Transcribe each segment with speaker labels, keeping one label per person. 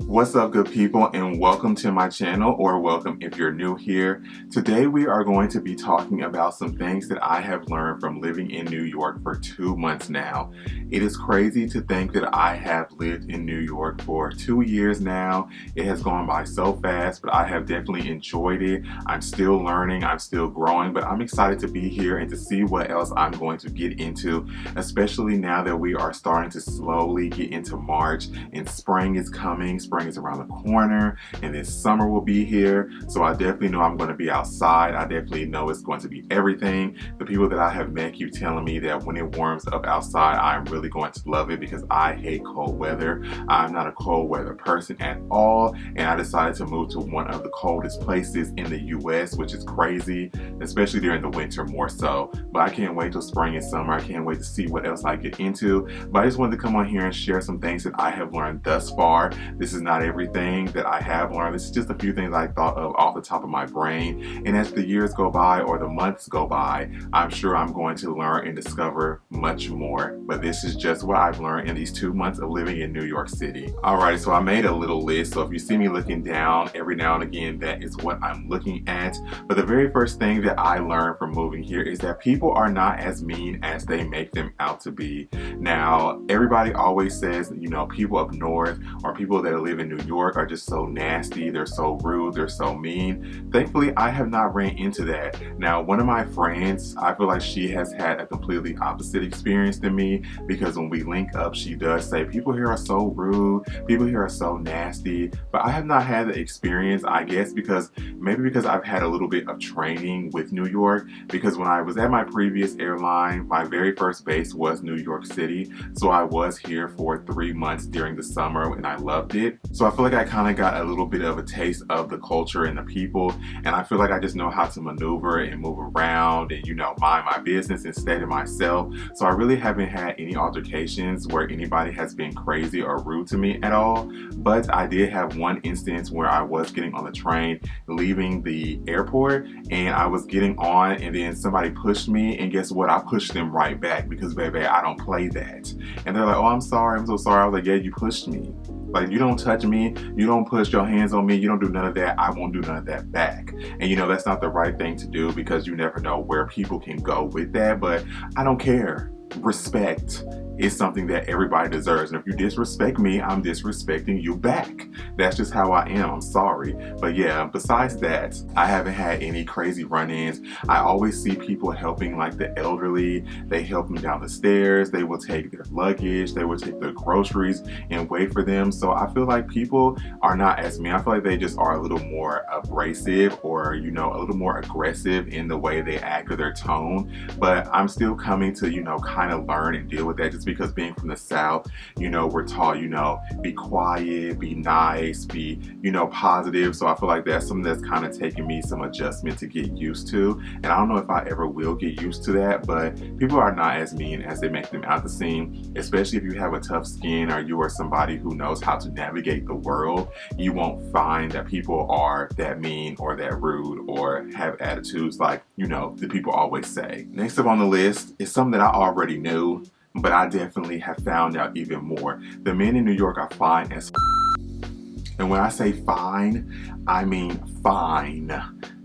Speaker 1: What's up, good people, and welcome to my channel, or welcome if you're new here. Today we are going to be talking about some things that I have learned from living in New York for 2 months now. It is crazy to think that I have lived in New York for 2 years now. It has gone by so fast, but I have definitely enjoyed it. I'm still learning, I'm still growing, but I'm excited to be here and to see what else I'm going to get into, especially now that we are starting to slowly get into March and spring is coming. Spring is around the corner, and then summer will be here. So I definitely know I'm going to be outside. I definitely know it's going to be everything. The people that I have met keep telling me that when it warms up outside, I'm really going to love it because I hate cold weather. I'm not a cold weather person at all, and I decided to move to one of the coldest places in the US, which is crazy, especially during the winter more so. But I can't wait till spring and summer. I can't wait to see what else I get into. But I just wanted to come on here and share some things that I have learned thus far. This is not everything that I have learned. This is just a few things I thought of off the top of my brain. And as the years go by or the months go by, I'm sure I'm going to learn and discover much more. But this is just what I've learned in these 2 months of living in New York City. Alright, so I made a little list. So if you see me looking down every now and again, that is what I'm looking at. But the very first thing that I learned from moving here is that people are not as mean as they make them out to be. Now, everybody always says, you know, people up north or people that live in New York are just so nasty, they're so rude, they're so mean. Thankfully, I have not ran into that. Now, one of my friends, I feel like she has had a completely opposite experience than me, because when we link up, she does say, people here are so rude, people here are so nasty. But I have not had the experience, I guess, maybe because I've had a little bit of training with New York, because when I was at my previous airline, my very first base was New York City. So I was here for 3 months during the summer and I loved it. So I feel like I kind of got a little bit of a taste of the culture and the people, and I feel like I just know how to maneuver and move around and, you know, mind my business and stay to myself. So I really haven't had any altercations where anybody has been crazy or rude to me at all. But I did have one instance where I was getting on the train leaving the airport, and I was getting on and then somebody pushed me, and guess what? I pushed them right back because, baby, I don't play that. And they're like, oh, I'm sorry, I'm so sorry. I was like, yeah, you pushed me. Like, you don't touch me, you don't push your hands on me, you don't do none of that, I won't do none of that back. And you know, that's not the right thing to do, because you never know where people can go with that, but I don't care. Respect is something that everybody deserves, and if you disrespect me, I'm disrespecting you back. That's just how I am. I'm sorry. But yeah, besides that, I haven't had any crazy run-ins. I always see people helping, like the elderly. They help them down the stairs, they will take their luggage, they will take their groceries and wait for them. So I feel like people are not as mean. I feel like they just are a little more abrasive, or, you know, a little more aggressive in the way they act or their tone. But I'm still coming to, you know, kind of learn and deal with that, just because being from the South, you know, we're taught, you know, be quiet, be nice, be, you know, positive. So I feel like that's something that's kind of taking me some adjustment to get used to. And I don't know if I ever will get used to that, but people are not as mean as they make them out to seem, especially if you have a tough skin or you are somebody who knows how to navigate the world. You won't find that people are that mean or that rude or have attitudes like, you know, the people always say. Next up on the list is something that I already knew, but I definitely have found out even more. The men in New York are fine as and when I say fine, I mean fine.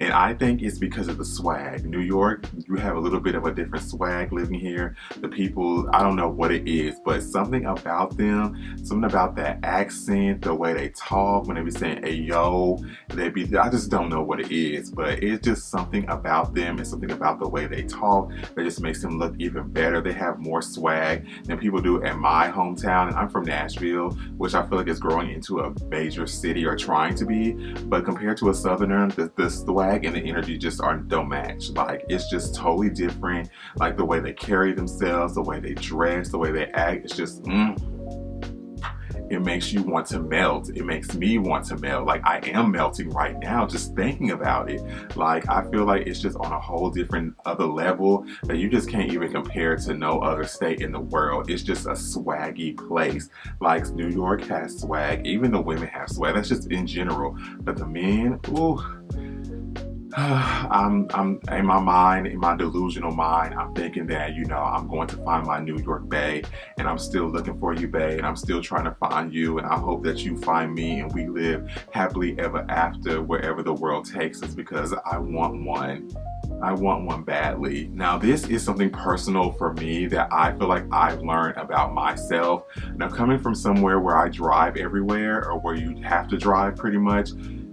Speaker 1: And I think it's because of the swag. New York, you have a little bit of a different swag living here. The people, I don't know what it is, but something about them, something about that accent, the way they talk, when they be saying, hey, yo, I just don't know what it is, but it's just something about them. It's something about the way they talk that just makes them look even better. They have more swag than people do at my hometown. And I'm from Nashville, which I feel like is growing into a major city, or trying to be. But compared to a southerner, the swag and the energy just don't match. Like, it's just totally different. Like, the way they carry themselves, the way they dress, the way they act, it's just it makes you want to melt. It makes me want to melt. Like, I am melting right now just thinking about it. Like, I feel like it's just on a whole different other level that you just can't even compare to no other state in the world. It's just a swaggy place. Like, New York has swag. Even the women have swag. That's just in general. But the men, ooh. I'm in my mind, in my delusional mind, I'm thinking that, you know, I'm going to find my New York bae, and I'm still looking for you, bae, and I'm still trying to find you, and I hope that you find me and we live happily ever after wherever the world takes us, because I want one. I want one badly. Now, this is something personal for me that I feel like I've learned about myself. Now, coming from somewhere where I drive everywhere, or where you have to drive pretty much,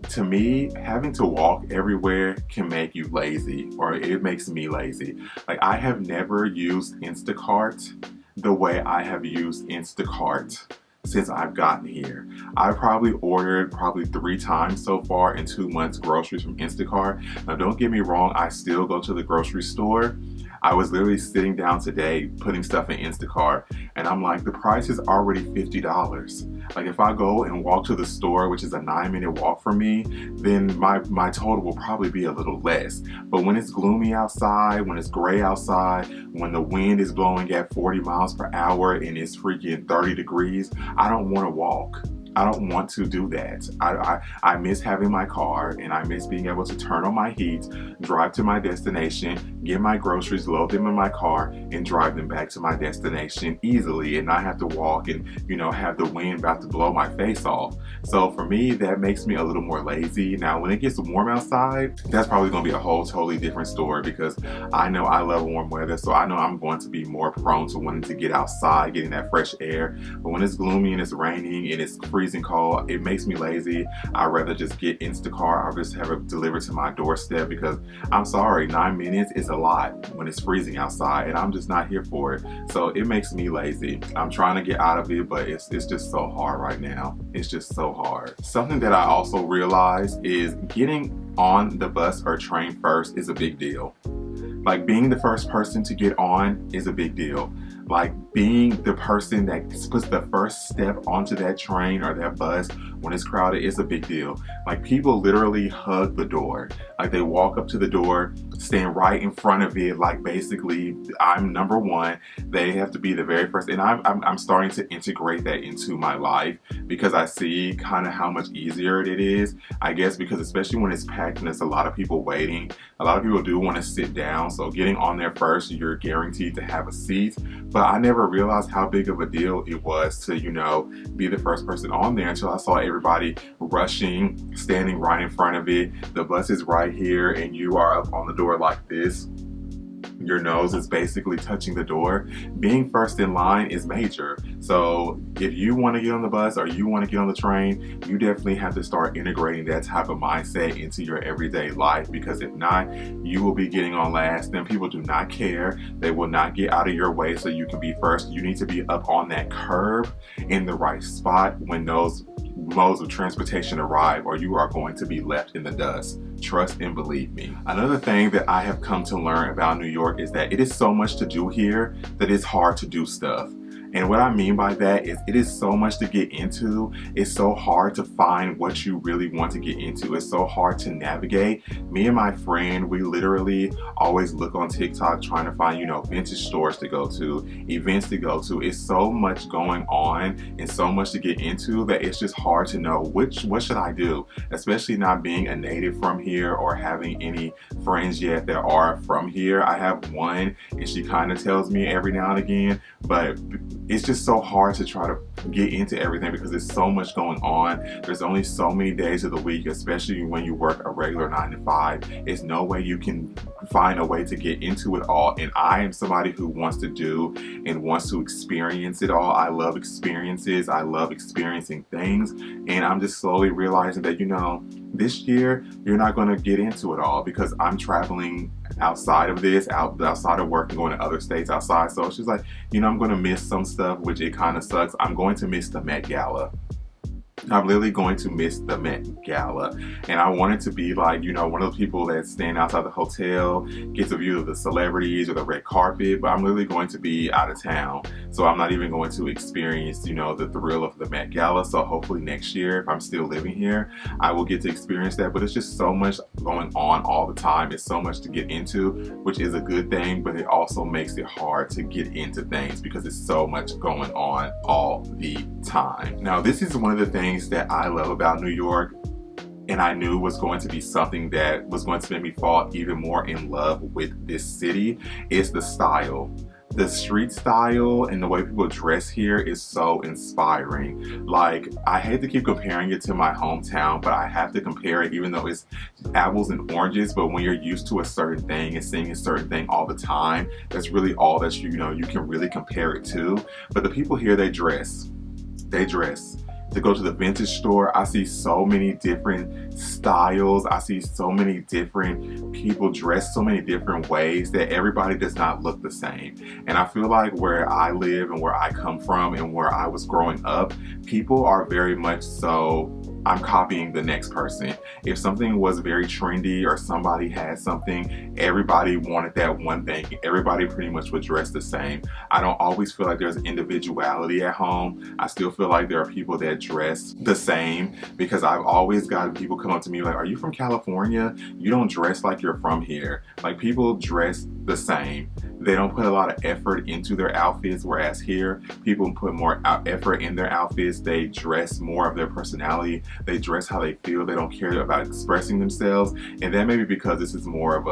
Speaker 1: to me, having to walk everywhere can make you lazy, or it makes me lazy. Like, I have never used Instacart the way I have used Instacart since I've gotten here. I probably ordered 3 times so far in 2 months groceries from Instacart. Now, don't get me wrong, I still go to the grocery store. I was literally sitting down today putting stuff in Instacart, and I'm like, the price is already $50. Like, if I go and walk to the store, which is a 9-minute walk for me, then my total will probably be a little less. But when it's gloomy outside, when it's gray outside, when the wind is blowing at 40 miles per hour and it's freaking 30 degrees, I don't want to walk. I don't want to do that. I miss having my car, and I miss being able to turn on my heat, drive to my destination, get my groceries, load them in my car, and drive them back to my destination easily, and not have to walk and, you know, have the wind about to blow my face off. So for me, that makes me a little more lazy. Now, when it gets warm outside, that's probably going to be a whole totally different story, because I know I love warm weather, so I know I'm going to be more prone to wanting to get outside, getting that fresh air. But when it's gloomy and it's raining and it's freezing cold, it makes me lazy. I'd rather just get Instacart. I'll just have it delivered to my doorstep, because I'm sorry, 9 minutes is a lot when it's freezing outside, and I'm just not here for it. So it makes me lazy. I'm trying to get out of it, but it's just so hard right now. It's just so hard. Something that I also realized is getting on the bus or train first is a big deal. Like, being the first person to get on is a big deal. Like, being the person that puts the first step onto that train or that bus when it's crowded is a big deal. Like, people literally hug the door. Like, they walk up to the door, stand right in front of it, like, basically, I'm number one. They have to be the very first. And I'm starting to integrate that into my life, because I see kind of how much easier it is. I guess because especially when it's packed and there's a lot of people waiting, a lot of people do want to sit down. So getting on there first, you're guaranteed to have a seat. But I never realized how big of a deal it was to, you know, be the first person on there, until I saw everybody rushing, standing right in front of it. The bus is right here, and you are up on the door like this. Your nose is basically touching the door. Being first in line is major. So if you want to get on the bus or you want to get on the train, you definitely have to start integrating that type of mindset into your everyday life, because if not, you will be getting on last. Then people do not care. They will not get out of your way so you can be first. You need to be up on that curb in the right spot when those modes of transportation arrive, or you are going to be left in the dust. Trust and believe me. Another thing that I have come to learn about New York is that it is so much to do here that it's hard to do stuff. And what I mean by that is it is so much to get into. It's so hard to find what you really want to get into. It's so hard to navigate. Me and my friend, we literally always look on TikTok trying to find, you know, vintage stores to go to, events to go to. It's so much going on and so much to get into that it's just hard to know what should I do, especially not being a native from here or having any friends yet that are from here. I have one, and she kind of tells me every now and again, but it's just so hard to try to get into everything because there's so much going on. There's only so many days of the week, especially when you work a regular 9 to 5. There's no way you can find a way to get into it all. And I am somebody who wants to do and wants to experience it all. I love experiences. I love experiencing things. And I'm just slowly realizing that, you know, this year you're not going to get into it all because I'm traveling outside of this, outside of work and going to other states outside. So she's like, you know, I'm going to miss some stuff, which it kind of sucks. I'm going to miss the Met Gala. I'm literally going to miss the Met Gala. And I want it to be like, you know, one of those people that stand outside the hotel, gets a view of the celebrities or the red carpet, but I'm literally going to be out of town. So I'm not even going to experience, you know, the thrill of the Met Gala. So hopefully next year, if I'm still living here, I will get to experience that. But it's just so much going on all the time. It's so much to get into, which is a good thing, but it also makes it hard to get into things because there's so much going on all the time. Now, this is one of the things that I love about New York. and I knew was going to be something that was going to make me fall even more in love with this city, is the style. The street style and the way people dress here is so inspiring. Like, I hate to keep comparing it to my hometown, but I have to compare it even though it's apples and oranges. But when you're used to a certain thing and seeing a certain thing all the time, that's really all that you can really compare it to. But the people here, they dress. To go to the vintage store, I see so many different styles. I see so many different people dressed so many different ways that everybody does not look the same. And I feel like where I live and where I come from and where I was growing up, people are very much so, I'm copying the next person. If something was very trendy or somebody had something, everybody wanted that one thing. Everybody pretty much would dress the same. I don't always feel like there's individuality at home. I still feel like there are people that dress the same, because I've always gotten people come up to me like, are you from California? You don't dress like you're from here. Like, people dress the same. They don't put a lot of effort into their outfits, whereas here, people put more effort in their outfits. They dress more of their personality. They dress how they feel. They don't care about expressing themselves. And that may be because this is more of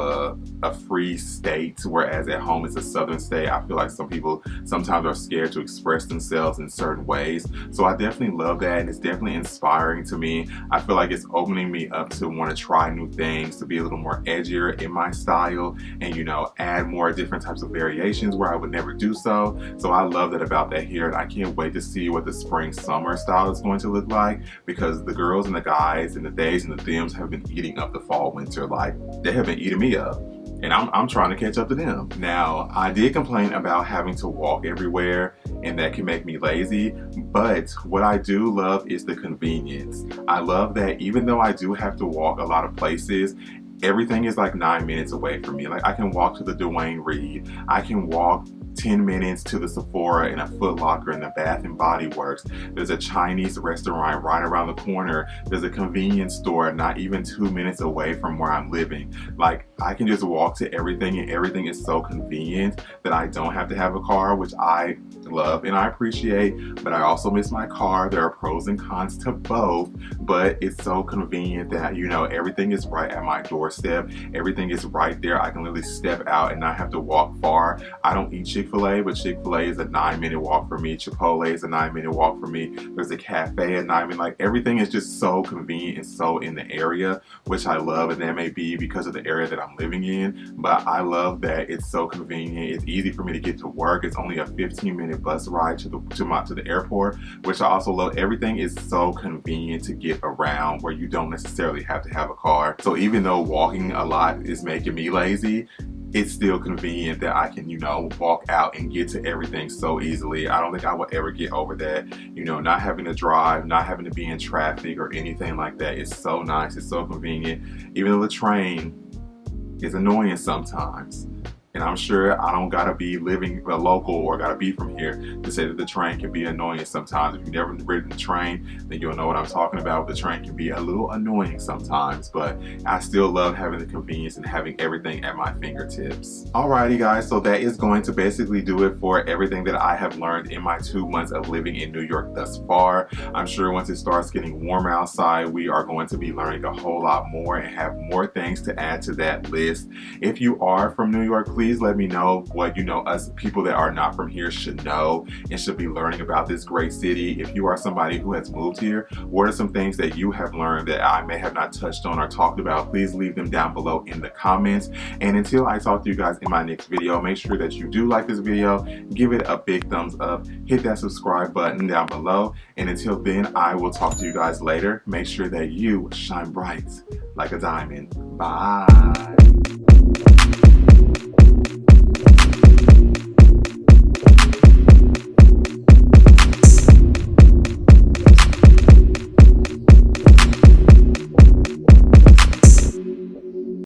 Speaker 1: a free state, whereas at home it's a southern state. I feel like some people sometimes are scared to express themselves in certain ways. So I definitely love that, and it's definitely inspiring to me. I feel like it's opening me up to want to try new things, to be a little more edgier in my style, and add more different types of variations where I would never do so. So I love that about that here, and I can't wait to see what the spring summer style is going to look like, because the girls and the guys and the days and the thems have been eating up the fall winter. Like, they have been eating me up, and I'm trying to catch up to them. Now, I did complain about having to walk everywhere, and that can make me lazy, but what I do love is the convenience. I love that even though I do have to walk a lot of places, everything is like 9 minutes away from me. Like, I can walk to the Dwayne Reed. I can walk 10 minutes to the Sephora and a Foot Locker and the Bath and Body Works. There's a Chinese restaurant right around the corner. There's a convenience store not even 2 minutes away from where I'm living. Like, I can just walk to everything, and everything is so convenient that I don't have to have a car, which I love and I appreciate, but I also miss my car. There are pros and cons to both, but it's so convenient that everything is right at my doorstep. Everything is right there. I can literally step out and not have to walk far. I don't eat Chick-fil-A, but Chick-fil-A is a 9-minute walk for me. Chipotle is a 9-minute walk for me. There's a cafe at 9 minutes. Like, everything is just so convenient and so in the area, which I love, and that may be because of the area that I'm living in, but I love that it's so convenient. It's easy for me to get to work. It's only a 15-minute bus ride to the airport, which I also love. Everything is so convenient to get around where you don't necessarily have to have a car. So even though walking a lot is making me lazy, it's still convenient that I can, walk out and get to everything so easily. I don't think I will ever get over that, not having to drive, not having to be in traffic or anything like that. It's so nice. It's so convenient. Even though the train is annoying sometimes. And I'm sure I don't gotta be living a local or gotta be from here to say that the train can be annoying sometimes. If you've never ridden the train, then you'll know what I'm talking about. The train can be a little annoying sometimes, but I still love having the convenience and having everything at my fingertips. Alrighty guys, so that is going to basically do it for everything that I have learned in my 2 months of living in New York thus far. I'm sure once it starts getting warmer outside, we are going to be learning a whole lot more and have more things to add to that list. If you are from New York, please let me know what us people that are not from here should know and should be learning about this great city. If you are somebody who has moved here, what are some things that you have learned that I may have not touched on or talked about? Please leave them down below in the comments. And until I talk to you guys in my next video, make sure that you do like this video, give it a big thumbs up, hit that subscribe button down below. And until then, I will talk to you guys later. Make sure that you shine bright like a diamond. Bye.